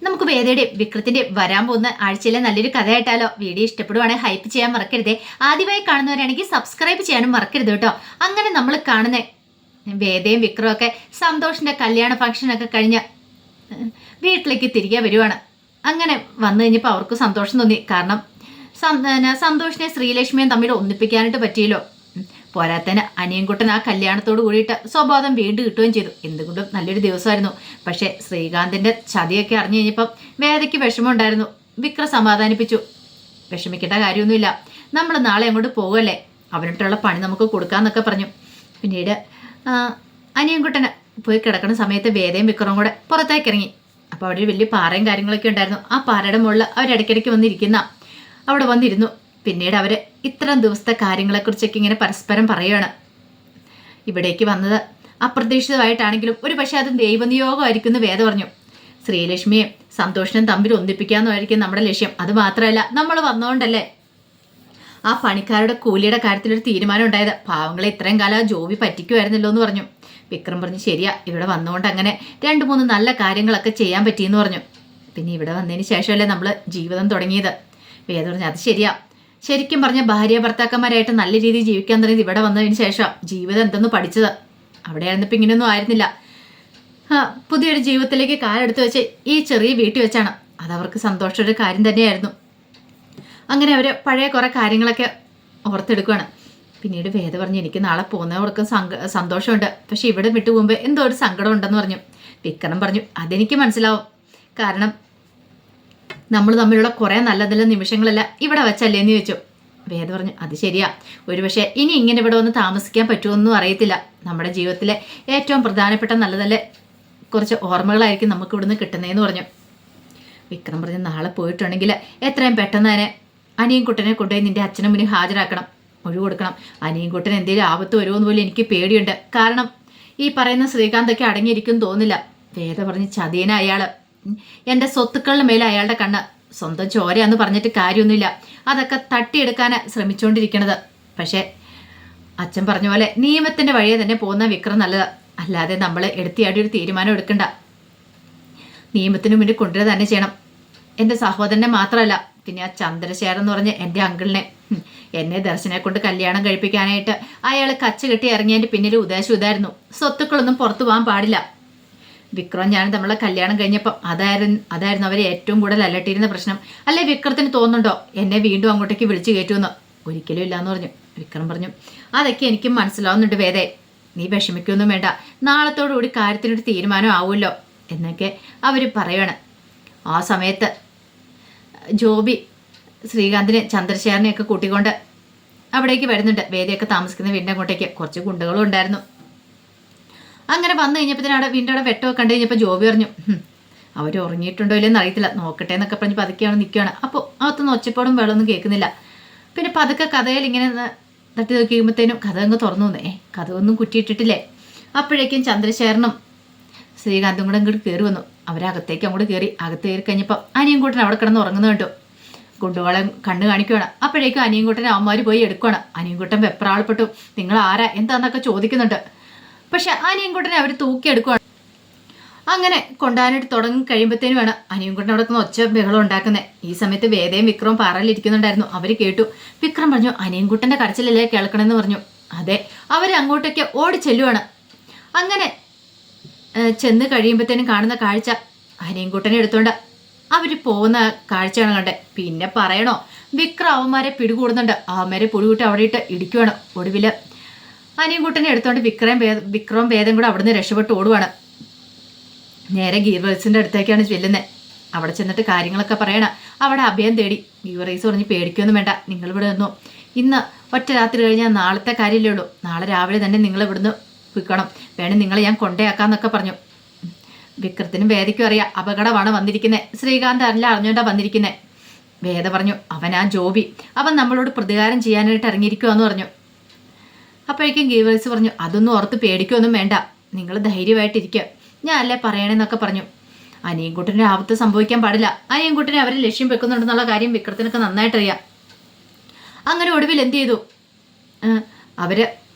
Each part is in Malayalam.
നമുക്ക് വേദയുടെ വിക്രത്തിന്റെ വരാൻ പോകുന്ന ആഴ്ചയിലെ നല്ലൊരു കഥയായിട്ടാലോ? വീഡിയോ ഇഷ്ടപ്പെടുവാണെങ്കിൽ ഹൈപ്പ് ചെയ്യാൻ മറക്കരുതേ. ആദ്യമായി കാണുന്നവരാണെങ്കിൽ സബ്സ്ക്രൈബ് ചെയ്യാനും മറക്കരുത് കേട്ടോ. അങ്ങനെ നമ്മൾ കാണുന്ന വേദയും വിക്രവും ഒക്കെ സന്തോഷിന്റെ കല്യാണ ഫംഗ്ഷനൊക്കെ കഴിഞ്ഞ് വീട്ടിലേക്ക് തിരികെ വരുവാണ്. അങ്ങനെ വന്നു കഴിഞ്ഞപ്പോൾ അവർക്ക് സന്തോഷം തോന്നി. കാരണം സന്തോഷിനെ ശ്രീലക്ഷ്മിയും തമ്മിൽ ഒന്നിപ്പിക്കാനായിട്ട് പറ്റിയല്ലോ. പോരാത്തന് അനിയൻകുട്ടൻ ആ കല്യാണത്തോട് കൂടിയിട്ട് സ്വബോധം വീണ്ടും കിട്ടുകയും ചെയ്തു. എന്തുകൊണ്ടും നല്ലൊരു ദിവസമായിരുന്നു. പക്ഷേ ശ്രീകാന്തിന്റെ ചതിയൊക്കെ അറിഞ്ഞു കഴിഞ്ഞപ്പം വേദയ്ക്ക് വിഷമമുണ്ടായിരുന്നു. വിക്രം സമാധാനിപ്പിച്ചു, വിഷമിക്കേണ്ട കാര്യമൊന്നുമില്ല, നമ്മൾ നാളെ അങ്ങോട്ട് പോകുമല്ലേ, അവനിട്ടുള്ള പണി നമുക്ക് കൊടുക്കാന്നൊക്കെ പറഞ്ഞു. പിന്നീട് അനിയൻകുട്ടന് പോയി കിടക്കുന്ന സമയത്ത് വേദയും വിക്രവും കൂടെ പുറത്തേക്ക് ഇറങ്ങി. അപ്പോൾ അവിടെ ഒരു വലിയ പാറയും കാര്യങ്ങളൊക്കെ ഉണ്ടായിരുന്നു. ആ പാറയുടെ മുകളിൽ അവരിടയ്ക്കിടയ്ക്ക് വന്നിരിക്കുന്ന അവിടെ വന്നിരുന്നു. പിന്നീട് അവർ ഇത്തരം ദിവസത്തെ കാര്യങ്ങളെക്കുറിച്ചൊക്കെ ഇങ്ങനെ പരസ്പരം പറയുകയാണ്. ഇവിടേക്ക് വന്നത് അപ്രതീക്ഷിതമായിട്ടാണെങ്കിലും ഒരു പക്ഷേ അത് ദൈവനിയോഗമായിരിക്കും എന്ന് വേദ പറഞ്ഞു. ശ്രീലക്ഷ്മിയെ സന്തോഷിനും തമ്മിൽ ഒന്നിപ്പിക്കാമെന്നായിരിക്കും നമ്മുടെ ലക്ഷ്യം. അത് മാത്രമല്ല, നമ്മൾ വന്നുകൊണ്ടല്ലേ ആ പണിക്കാരുടെ കൂലിയുടെ കാര്യത്തിലൊരു തീരുമാനം ഉണ്ടായത്. പാവങ്ങളെ ഇത്രയും കാലം ജോബി പറ്റിക്കുമായിരുന്നല്ലോ എന്ന് പറഞ്ഞു. വിക്രം പറഞ്ഞു, ശരിയാ, ഇവിടെ വന്നുകൊണ്ട് അങ്ങനെ 2-3 നല്ല കാര്യങ്ങളൊക്കെ ചെയ്യാൻ പറ്റിയെന്ന് പറഞ്ഞു. പിന്നെ ഇവിടെ വന്നതിന് ശേഷമല്ലേ നമ്മൾ ജീവിതം തുടങ്ങിയത്. വേദ പറഞ്ഞു, അത് ശരിയാ, ശരിക്കും പറഞ്ഞ ഭാര്യ ഭർത്താക്കന്മാരായിട്ട് നല്ല രീതിയിൽ ജീവിക്കാൻ തുടങ്ങിയത് ഇവിടെ വന്നതിന് ശേഷം. ജീവിതം എന്തെന്ന് പഠിച്ചത് അവിടെ ആയിരുന്നപ്പോൾ ഇങ്ങനെയൊന്നും ആയിരുന്നില്ല. പുതിയൊരു ജീവിതത്തിലേക്ക് കാലെടുത്ത് വെച്ച് ഈ ചെറിയ വീട്ടിൽ വെച്ചാണ്. അതവർക്ക് സന്തോഷമൊരു കാര്യം തന്നെയായിരുന്നു. അങ്ങനെ അവർ പഴയ കുറേ കാര്യങ്ങളൊക്കെ ഓർത്തെടുക്കുകയാണ്. പിന്നീട് വേദ പറഞ്ഞു, എനിക്ക് നാളെ പോകുന്നവർക്കും സന്തോഷമുണ്ട്, പക്ഷെ ഇവിടെ വിട്ടു പോകുമ്പോൾ എന്തോ ഒരു സങ്കടം ഉണ്ടെന്ന് പറഞ്ഞു. വിക്രം പറഞ്ഞു, അതെനിക്ക് മനസ്സിലാവും, കാരണം നമ്മൾ തമ്മിലുള്ള കുറേ നല്ല നല്ല നിമിഷങ്ങളെല്ലാം ഇവിടെ വെച്ചല്ലേ എന്ന് ചോദിച്ചു. വേദ പറഞ്ഞു, അത് ശരിയാ, ഒരുപക്ഷെ ഇനി ഇങ്ങനെ ഇവിടെ വന്ന് താമസിക്കാൻ പറ്റുമെന്നും അറിയത്തില്ല. നമ്മുടെ ജീവിതത്തിലെ ഏറ്റവും പ്രധാനപ്പെട്ട നല്ല നല്ല കുറച്ച് ഓർമ്മകളായിരിക്കും നമുക്ക് ഇവിടുന്ന് കിട്ടുന്നതെന്ന് പറഞ്ഞു. വിക്രം പറഞ്ഞു, നാളെ പോയിട്ടുണ്ടെങ്കിൽ എത്രയും പെട്ടെന്ന് തന്നെ അനിയൻകുട്ടനെ കൊണ്ടുപോയി നിന്റെ അച്ഛനും മുന്നിൽ ഹാജരാക്കണം, ഒഴിവ് കൊടുക്കണം. അനിയൻകുട്ടൻ എന്തെങ്കിലും ആപത്ത് വരുമെന്ന് പോലും എനിക്ക് പേടിയുണ്ട്. കാരണം ഈ പറയുന്ന ശ്രീകാന്തൊക്കെ അടങ്ങിയിരിക്കും തോന്നില്ല. വേദ പറഞ്ഞ്, ചതിയന അയാൾ, എൻ്റെ സ്വത്തുക്കളുടെ മേലെ അയാളുടെ കണ്ണ്. സ്വന്തം ചോരയാന്ന് പറഞ്ഞിട്ട് കാര്യമൊന്നുമില്ല, അതൊക്കെ തട്ടിയെടുക്കാൻ ശ്രമിച്ചുകൊണ്ടിരിക്കണത്. പക്ഷേ അച്ഛൻ പറഞ്ഞ പോലെ നിയമത്തിൻ്റെ വഴിയെ തന്നെ പോകുന്ന വിക്രം നല്ലത്. അല്ലാതെ നമ്മൾ എടുത്തിയാടി ഒരു തീരുമാനം എടുക്കണ്ട. നിയമത്തിന് മുന്നിൽ കൊണ്ടുവരിക തന്നെ ചെയ്യണം. എൻ്റെ സഹോദരനെ മാത്രമല്ല, പിന്നെ ആ ചന്ദ്രശേഖരൻ എന്ന് പറഞ്ഞ എൻ്റെ അങ്കിളിനെ, എന്നെ ദർശനെ കൊണ്ട് കല്യാണം കഴിപ്പിക്കാനായിട്ട് അയാൾ കച്ച കെട്ടി ഇറങ്ങിയതിൻ്റെ പിന്നിൽ ഉദ്ദേശം ഇതായിരുന്നു, സ്വത്തുക്കളൊന്നും പുറത്തു പോകാൻ പാടില്ല. വിക്രം ഞാനും നമ്മളെ കല്യാണം കഴിഞ്ഞപ്പം അതായിരുന്നു അവരെ ഏറ്റവും കൂടുതൽ അലട്ടിയിരുന്ന പ്രശ്നം. അല്ലെ വിക്രത്തിന് തോന്നുന്നുണ്ടോ എന്നെ വീണ്ടും അങ്ങോട്ടേക്ക് വിളിച്ചു കയറ്റുമെന്ന്? ഒരിക്കലും ഇല്ലാന്ന് പറഞ്ഞു. വിക്രം പറഞ്ഞു, അതൊക്കെ എനിക്കും മനസ്സിലാവുന്നുണ്ട് വേദേ, നീ വിഷമിക്കൊന്നും വേണ്ട, നാളത്തോടുകൂടി കാര്യത്തിനൊരു തീരുമാനം ആവുമല്ലോ എന്നൊക്കെ അവർ പറയണം. ആ സമയത്ത് ജോബി ശ്രീകാന്തിനെ ചന്ദ്രശേഖരനെയൊക്കെ കൂട്ടിക്കൊണ്ട് അവിടേക്ക് വരുന്നുണ്ട്. വേദിയൊക്കെ താമസിക്കുന്ന വീടിൻ്റെ അങ്ങോട്ടേക്ക് കുറച്ച് ഗുണ്ടകളും ഉണ്ടായിരുന്നു. അങ്ങനെ വന്നു കഴിഞ്ഞപ്പോൾ അവിടെ വീണ്ടും അവിടെ വെട്ടമൊക്കെ കണ്ടു കഴിഞ്ഞപ്പോൾ ജോബി പറഞ്ഞു, അവർ ഉറങ്ങിയിട്ടുണ്ടോ ഇല്ലെന്ന് അറിയത്തില്ല, നോക്കട്ടെ എന്നൊക്കെ പറഞ്ഞ് പതുക്കെയാണ് നിൽക്കുകയാണ്. അപ്പോൾ അകത്തുനിന്ന് ഒച്ചപ്പാടും വെള്ളമൊന്നും കേൾക്കുന്നില്ല. പിന്നെ പതുക്കെ കഥയിൽ ഇങ്ങനെ തട്ടി നോക്കിയുമ്പോഴത്തേനും കഥ അങ്ങ് തുറന്നു വന്നേ, കഥ ഒന്നും കുറ്റിയിട്ടിട്ടില്ലേ. അപ്പോഴേക്കും ചന്ദ്രശേഖരനും ശ്രീകാന്തും കൂടെ അങ്ങോട്ട് കയറി വന്നു. അവരകത്തേക്ക് അങ്ങോട്ട് കയറി. അകത്ത് കയറി കഴിഞ്ഞപ്പോൾ അനിയൻകുട്ടൻ അവിടെ കിടന്ന് ഉറങ്ങുന്ന കണ്ടു. ഗുണ്ടുകളെ കണ്ണ് കാണിക്കുകയാണ്. അപ്പോഴേക്കും അനിയൻകുട്ടനെ അവന്മാർ പോയി എടുക്കുകയാണ്. അനിയൻകുട്ടൻ വെപ്രാളപ്പെട്ടു, നിങ്ങൾ ആരാ എന്താന്നൊക്കെ ചോദിക്കുന്നുണ്ട്. പക്ഷെ അനിയൻകുട്ടനെ അവർ തൂക്കിയെടുക്കുകയാണ്. അങ്ങനെ കൊണ്ടാനായിട്ട് തുടങ്ങി കഴിയുമ്പോഴത്തേനും വേണം അനിയൻകുട്ടൻ അവിടെ നിന്ന് ഒച്ച ബഹളം ഉണ്ടാക്കുന്നത്. ഈ സമയത്ത് വേദയും വിക്രവും പാറയിലിരിക്കുന്നുണ്ടായിരുന്നു. അവർ കേട്ടു. വിക്രം പറഞ്ഞു, അനിയൻകുട്ടൻ്റെ കരച്ചിലല്ലേ കേൾക്കണമെന്ന് പറഞ്ഞു. അതെ, അവർ അങ്ങോട്ടേക്ക് ഓടി ചെല്ലുവാണ്. അങ്ങനെ ചെന്ന് കഴിയുമ്പോഴത്തേനും കാണുന്ന കാഴ്ച അനിയൻകുട്ടനെ എടുത്തോണ്ട് അവർ പോകുന്ന കാഴ്ചയാണ് കണ്ടത്. പിന്നെ പറയണോ, വിക്രം അവന്മാരെ പിടികൂടുന്നുണ്ട്. അവന്മാരെ പിടികൂട്ടി അവിടെ ഇട്ട് ഇടിക്കുവാണ്. ഒടുവിൽ അനിയൻകുട്ടനെ എടുത്തോണ്ട് വിക്രവും വേദം കൂടെ അവിടുന്ന് രക്ഷപ്പെട്ട് ഓടുവാണ്. നേരെ ഗീവർസിൻ്റെ അടുത്തേക്കാണ് ചെല്ലുന്നത്. അവിടെ ചെന്നിട്ട് കാര്യങ്ങളൊക്കെ പറയണം. അവിടെ അഭയം തേടി. ഗീവറീസ് പറഞ്ഞ്, പേടിക്കൊന്നും വേണ്ട, നിങ്ങളിവിടെ നിന്നു, ഇന്ന് ഒറ്റ രാത്രി കഴിഞ്ഞാൽ നാളത്തെ കാര്യമല്ലേ ഉള്ളൂ, നാളെ രാവിലെ തന്നെ നിങ്ങൾ ഇവിടുന്ന് വിൽക്കണം, വേണം നിങ്ങളെ ഞാൻ കൊണ്ടേയാക്കാന്നൊക്കെ പറഞ്ഞു. വിക്രത്തിനും വേദയ്ക്കും അറിയാം അപകടമാണ് വന്നിരിക്കുന്നത്. ശ്രീകാന്ത് അല്ല അറിഞ്ഞുകൊണ്ടാണ് വന്നിരിക്കുന്നത്. വേദ പറഞ്ഞു, അവനാ ജോബി, അവൻ നമ്മളോട് പ്രതികാരം ചെയ്യാനായിട്ട് ഇറങ്ങിയിരിക്കുവാന്ന് പറഞ്ഞു. അപ്പോഴേക്കും ഗീവേഴ്സ് പറഞ്ഞു, അതൊന്നും ഓർത്ത് പേടിക്കൊന്നും വേണ്ട, നിങ്ങൾ ധൈര്യമായിട്ടിരിക്കുക, ഞാൻ അല്ലേ പറയണേന്നൊക്കെ പറഞ്ഞു. അനിയൻകുട്ടൻ്റെ ആപത്ത് സംഭവിക്കാൻ പാടില്ല. അനിയൻകുട്ടനെ അവർ ലക്ഷ്യം വെക്കുന്നുണ്ടെന്നുള്ള കാര്യം വിക്രത്തിനൊക്കെ നന്നായിട്ടറിയാം. അങ്ങനെ ഒടുവിൽ എന്ത് ചെയ്തു, അവർ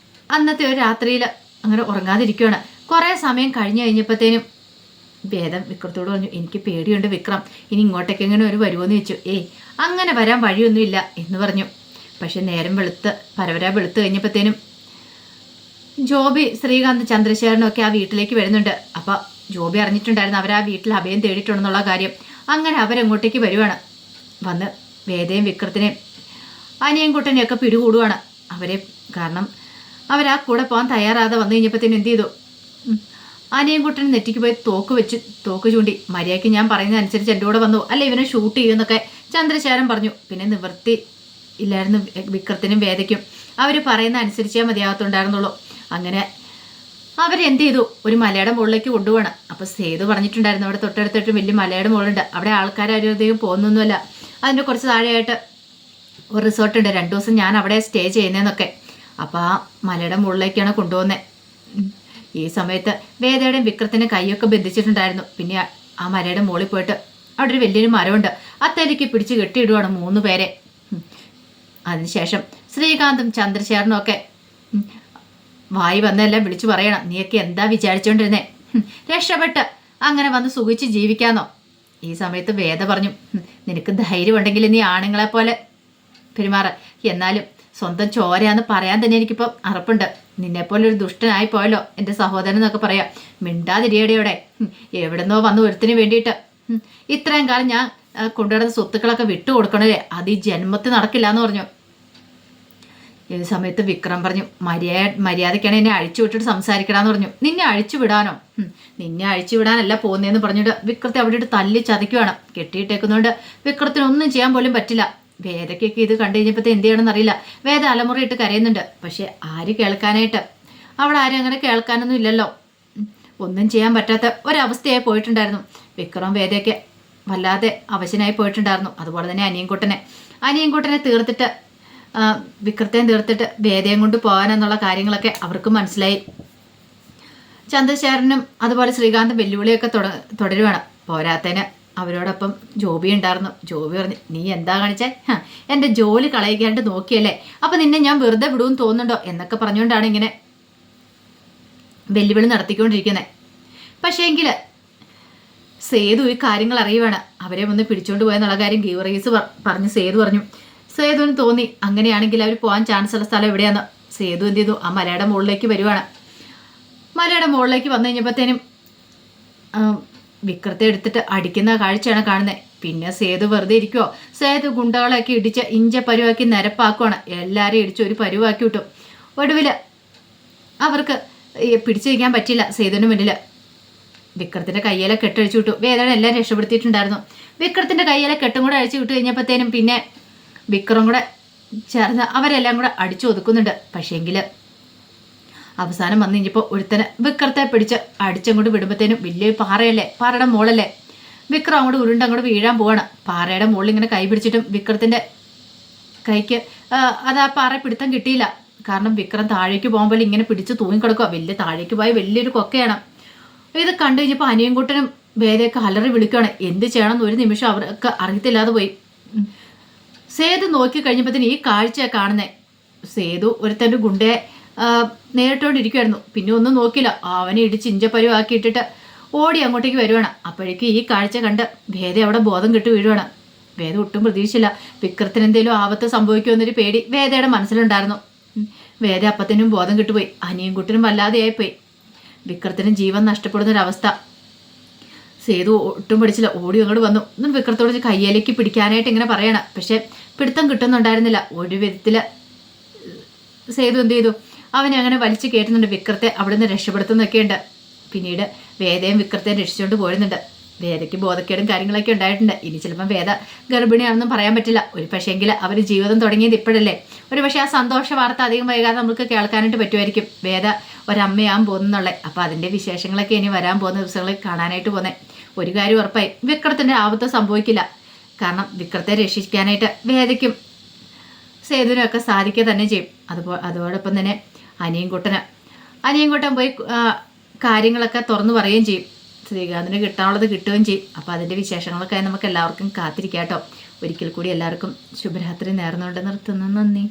അന്നത്തെ ഒരു രാത്രിയിൽ അങ്ങനെ ഉറങ്ങാതിരിക്കുകയാണ്. കുറേ സമയം കഴിഞ്ഞ് കഴിഞ്ഞപ്പോഴത്തേനും വേദം വിക്രത്തോട് പറഞ്ഞു, എനിക്ക് പേടിയുണ്ട് വിക്രം, ഇനി ഇങ്ങോട്ടേക്ക് എങ്ങനെ ഒരു വരുമോയെന്ന് ചോദിച്ചു. അങ്ങനെ വരാൻ വഴിയൊന്നുമില്ല എന്ന് പറഞ്ഞു. പക്ഷെ നേരം പരവരാ വെളുത്ത് കഴിഞ്ഞപ്പോഴത്തേനും ജോബി, ശ്രീകാന്ത്, ചന്ദ്രശേഖരനും ഒക്കെ ആ വീട്ടിലേക്ക് വരുന്നുണ്ട്. അപ്പം ജോബി അറിഞ്ഞിട്ടുണ്ടായിരുന്നു അവർ ആ വീട്ടിൽ അഭയം തേടിയിട്ടുണ്ടെന്നുള്ള കാര്യം. അങ്ങനെ അവരെങ്ങോട്ടേക്ക് വരുവാണ്. വന്ന് വേദയും വിക്രത്തിനെയും അനിയൻകുട്ടനെയൊക്കെ പിടികൂടുവാണ് അവരെ. കാരണം അവരാ കൂടെ പോകാൻ തയ്യാറാതെ വന്നു കഴിഞ്ഞപ്പോഴത്തേനും എന്ത് ചെയ്തു, അനിയൻകുട്ടൻ നെറ്റിക്ക് പോയി തോക്ക് ചൂണ്ടി, മര്യാദയ്ക്ക് ഞാൻ പറയുന്നതനുസരിച്ച് എൻ്റെ കൂടെ വന്നു, അല്ല ഇവനെ ഷൂട്ട് ചെയ്യുമെന്നൊക്കെ ചന്ദ്രശേഖരൻ പറഞ്ഞു. പിന്നെ നിവൃത്തി ഇല്ലായിരുന്നു വിക്രത്തിനും വേദയ്ക്കും, അവർ പറയുന്ന അനുസരിച്ചേ മതിയാകത്തുണ്ടായിരുന്നുള്ളൂ. അങ്ങനെ അവരെന്ത് ചെയ്തു, ഒരു മലയുടെ മുകളിലേക്ക് കൊണ്ടുപോകണം. അപ്പോൾ സേതു പറഞ്ഞിട്ടുണ്ടായിരുന്നു അവിടെ തൊട്ടടുത്തിട്ട് വലിയ മലയുടെ മുകളുണ്ട്, അവിടെ ആൾക്കാരും അധികം പോകുന്നൊന്നുമല്ല, അതിൻ്റെ കുറച്ച് താഴെയായിട്ട് ഒരു റിസോർട്ടുണ്ട്, 2 ദിവസം ഞാൻ അവിടെ സ്റ്റേ ചെയ്യുന്നതെന്നൊക്കെ. അപ്പോൾ ആ മലയുടെ മുകളിലേക്കാണ് കൊണ്ടുപോകുന്നത്. ഈ സമയത്ത് വേദയുടെയും വിക്രത്തിൻ്റെ കൈയൊക്കെ ബന്ധിച്ചിട്ടുണ്ടായിരുന്നു. പിന്നെ ആ മലയുടെ മുകളിൽ പോയിട്ട് അവിടെ ഒരു വലിയൊരു മരമുണ്ട്, അത്തേലേക്ക് പിടിച്ച് കെട്ടിയിടുവാണ് 3 പേരെ. അതിനുശേഷം ശ്രീകാന്തും ചന്ദ്രശേഖരനും ഒക്കെ വായി വന്നെല്ലാം വിളിച്ചു പറയണം, നീയൊക്കെ എന്താ വിചാരിച്ചോണ്ടിരുന്നേ, രക്ഷപ്പെട്ട് അങ്ങനെ വന്ന് സുഖിച്ച് ജീവിക്കാന്നോ. ഈ സമയത്ത് വേദ പറഞ്ഞു, നിനക്ക് ധൈര്യം ഉണ്ടെങ്കിൽ നീ ആണുങ്ങളെ പോലെ പെരുമാറ, എന്നാലും സ്വന്തം ചോരയാന്ന് പറയാൻ തന്നെ എനിക്കിപ്പോൾ അറപ്പുണ്ട്. നിന്നെപ്പോലെ ഒരു ദുഷ്ടനായി പോയല്ലോ എൻ്റെ സഹോദരൻ എന്നൊക്കെ പറയാം. മിണ്ടാതിരിയടെയോടെ എവിടെന്നോ വന്ന് ഒരുത്തിന് വേണ്ടിയിട്ട് ഇത്രയും കാലം ഞാൻ കൊണ്ടുവരുന്ന സ്വത്തുക്കളൊക്കെ വിട്ടുകൊടുക്കണല്ലേ, അത് ഈ ജന്മത്തിൽ നടക്കില്ല എന്ന് പറഞ്ഞു. ഈ സമയത്ത് വിക്രം പറഞ്ഞു, മര്യാദയ്ക്കാണ് എന്നെ അഴിച്ചു വിട്ടിട്ട് സംസാരിക്കണമെന്ന് പറഞ്ഞു. നിന്നെ അഴിച്ചു വിടാനോ? നിന്നെ അഴിച്ചു വിടാനല്ല പോകുന്നതെന്ന് പറഞ്ഞിട്ട് വിക്രത്തെ അവിടെ ഇട്ട് തല്ലി ചതയ്ക്കുവാണ്. കെട്ടിയിട്ടേക്കുന്നതുകൊണ്ട് വിക്രത്തിനൊന്നും ചെയ്യാൻ പോലും പറ്റില്ല. വേദയ്ക്കൊക്കെ ഇത് കണ്ടു കഴിഞ്ഞപ്പോഴത്തെ എന്ത് ചെയ്യണമെന്ന് അറിയില്ല. വേദ അലമുറയിട്ട് കരയുന്നുണ്ട്. പക്ഷെ ആര് കേൾക്കാനായിട്ട്, അവിടെ ആരും അങ്ങനെ കേൾക്കാനൊന്നും ഇല്ലല്ലോ. ഒന്നും ചെയ്യാൻ പറ്റാത്ത ഒരവസ്ഥയായി പോയിട്ടുണ്ടായിരുന്നു. വിക്രം വേദയൊക്കെ വല്ലാതെ അവശനായി പോയിട്ടുണ്ടായിരുന്നു. അതുപോലെ തന്നെ അനിയൻകുട്ടനെ തീർത്തിട്ട് വിക്രത്തെയും തീർത്തിട്ട് വേദയും കൊണ്ട് പോകാനെന്നുള്ള കാര്യങ്ങളൊക്കെ അവർക്ക് മനസ്സിലായി. ചന്ദ്രശേഖരനും അതുപോലെ ശ്രീകാന്തും വെല്ലുവിളിയൊക്കെ തുടരുവാണ്. പോരാത്തതിന് അവരോടൊപ്പം ജോബി ഉണ്ടായിരുന്നു. ജോബി പറഞ്ഞു, നീ എന്താ കാണിച്ചേ, എൻ്റെ ജോലി കളയിക്കാണ്ട് നോക്കിയല്ലേ, അപ്പം നിന്നെ ഞാൻ വെറുതെ വിടുമെന്ന് തോന്നുന്നുണ്ടോ എന്നൊക്കെ പറഞ്ഞുകൊണ്ടാണ് ഇങ്ങനെ വെല്ലുവിളി നടത്തിക്കൊണ്ടിരിക്കുന്നത്. പക്ഷേ എങ്കിൽ സേതു ഈ കാര്യങ്ങൾ അറിയുവാണ്. അവരെ ഒന്ന് പിടിച്ചോണ്ട് പോയെന്നുള്ള കാര്യം ഗീവറീസ് പറഞ്ഞ് സേതു പറഞ്ഞു. സേതുവിന് തോന്നി അങ്ങനെയാണെങ്കിൽ അവർ പോകാൻ ചാൻസ് ഉള്ള സ്ഥലം എവിടെയാന്ന്. സേതു എന്ത് ചെയ്തു, ആ മലയുടെ മുകളിലേക്ക് വരുവാണ്. മലയുടെ മുകളിലേക്ക് വന്നു കഴിഞ്ഞപ്പോഴത്തേനും വിക്രത്തെ എടുത്തിട്ട് അടിക്കുന്ന കാഴ്ചയാണ് കാണുന്നത്. പിന്നെ സേതു വെറുതെ ഇരിക്കുവോ? സേതു ഗുണ്ടകളൊക്കെ ഇടിച്ച് ഇഞ്ച പരുവാക്കി നിരപ്പാക്കുവാണ്. എല്ലാവരെയും ഇടിച്ച് ഒരു പരുവാക്കി വിട്ടു. ഒടുവിൽ അവർക്ക് പിടിച്ചിരിക്കാൻ പറ്റില്ല. സേതുവിന് മുന്നിൽ വിക്രത്തിന്റെ കയ്യിലെ കെട്ടഴിച്ചു വിട്ടു. വേദന എല്ലാം രക്ഷപ്പെടുത്തിയിട്ടുണ്ടായിരുന്നു. വിക്രത്തിന്റെ കയ്യിലെ കെട്ടും കൂടെ അഴിച്ചു വിട്ടു കഴിഞ്ഞപ്പോഴത്തേനും പിന്നെ വിക്രം കൂടെ ചേർന്ന് അവരെല്ലാം കൂടെ അടിച്ചു ഒതുക്കുന്നുണ്ട്. പക്ഷേങ്കിൽ അവസാനം വന്നു കഴിഞ്ഞപ്പോൾ ഒരുത്തനെ വിക്രത്തെ പിടിച്ച് അടിച്ചങ്ങോട്ട് വിടുമ്പോഴത്തേനും വലിയൊരു പാറയല്ലേ, പാറയുടെ മുകളല്ലേ, വിക്രം അങ്ങോട്ട് ഉരുണ്ടങ്ങോട്ട് വീഴാൻ പോവാണ്. പാറയുടെ മുകളിൽ ഇങ്ങനെ കൈ പിടിച്ചിട്ടും വിക്രത്തിന്റെ കൈക്ക് അത് ആ പാറ പിടുത്തം കിട്ടിയില്ല. കാരണം വിക്രം താഴേക്ക് പോകുമ്പോൾ ഇങ്ങനെ പിടിച്ച് തൂങ്ങിക്കിടക്കുക. താഴേക്ക് പോയ വലിയൊരു കൊക്കയാണ്. ഇത് കണ്ടു കഴിഞ്ഞപ്പോൾ അനിയൻകുട്ടനും വേദയൊക്കെ അലറി വിളിക്കുകയാണ്. എന്ത് ചെയ്യണമെന്ന് ഒരു നിമിഷം അവർക്ക് അറിയത്തില്ലാതെ പോയി. സേതു നോക്കി കഴിഞ്ഞപ്പോഴത്തേന് ഈ കാഴ്ച കാണുന്നേ. സേതു ഒരുത്തൻ്റെ ഗുണ്ടയെ നേരിട്ടുകൊണ്ടിരിക്കുമായിരുന്നു. പിന്നെ ഒന്നും നോക്കില്ല, അവനെ ഇടിച്ച് ഇഞ്ചപ്പരുവാക്കി ഇട്ടിട്ട് ഓടി അങ്ങോട്ടേക്ക് വരുവാണ്. അപ്പോഴേക്കും ഈ കാഴ്ച കണ്ട് വേദ അവിടെ ബോധം കെട്ട് വീഴുവാണ്. വേദ ഒട്ടും പ്രതീക്ഷിച്ചില്ല വിക്രത്തിന് എന്തെങ്കിലും ആപത്ത് സംഭവിക്കുമെന്നൊരു പേടി വേദയുടെ മനസ്സിലുണ്ടായിരുന്നു. വേദ അപ്പത്തിനും ബോധം കിട്ടുപോയി. അനിയൻകുട്ടനും വല്ലാതെയായിപ്പോയി. വിക്രത്തിനും ജീവൻ നഷ്ടപ്പെടുന്നൊരവസ്ഥ. സേതു ഒട്ടും പഠിച്ചില്ല, ഓടി അങ്ങോട്ട് വന്നു. ഒന്നും വിക്രത്തോട് കയ്യിലേക്ക് പിടിക്കാനായിട്ട് ഇങ്ങനെ പറയണം. പക്ഷെ പിടുത്തം കിട്ടുന്നുണ്ടായിരുന്നില്ല. ഒരു വിധത്തിൽ സേതു എന്ത് ചെയ്തു, അവനെ അങ്ങനെ വലിച്ചു കയറ്റുന്നുണ്ട്. വിക്രത്തെ അവിടെ നിന്ന് രക്ഷപ്പെടുത്തുന്നൊക്കെയുണ്ട്. പിന്നീട് വേദയും വിക്രത്തെയും രക്ഷിച്ചുകൊണ്ട് പോരുന്നുണ്ട്. വേദയ്ക്ക് ബോധക്കേടും കാര്യങ്ങളൊക്കെ ഉണ്ടായിട്ടുണ്ട്. ഇനി ചിലപ്പം വേദ ഗർഭിണിയാണെന്നും പറയാൻ പറ്റില്ല. ഒരു പക്ഷേങ്കിൽ അവർ ജീവിതം തുടങ്ങിയത് ഇപ്പോഴല്ലേ. ഒരു പക്ഷേ ആ സന്തോഷ വാർത്ത അധികം വൈകാതെ നമുക്ക് കേൾക്കാനായിട്ട് പറ്റുമായിരിക്കും. വേദ ഒരമ്മയാകാൻ പോകുന്നുള്ളേ. അപ്പോൾ അതിൻ്റെ വിശേഷങ്ങളൊക്കെ ഇനി വരാൻ പോകുന്ന ദിവസങ്ങളിൽ കാണാനായിട്ട് പോകുന്നത്. ഒരു കാര്യം ഉറപ്പായി, വിക്രത്തിൻ്റെ ആപത്ത് സംഭവിക്കില്ല. കാരണം വിക്രത്തെ രക്ഷിക്കാനായിട്ട് വേദയ്ക്കും സേതുവിനും ഒക്കെ സാധിക്കുക തന്നെ ചെയ്യും. അതോടൊപ്പം തന്നെ അനിയൻകുട്ടൻ പോയി കാര്യങ്ങളൊക്കെ തുറന്നു പറയുകയും ചെയ്യും. ശ്രീകാന്തിന് കിട്ടാനുള്ളത് കിട്ടുകയും ചെയ്യും. അപ്പോൾ അതിൻ്റെ വിശേഷങ്ങളൊക്കെ നമുക്ക് എല്ലാവർക്കും കാത്തിരിക്കാം കേട്ടോ. ഒരിക്കൽ കൂടി എല്ലാവർക്കും ശുഭരാത്രി നേർന്നുകൊണ്ട് നിർത്തുന്നു. നന്ദി.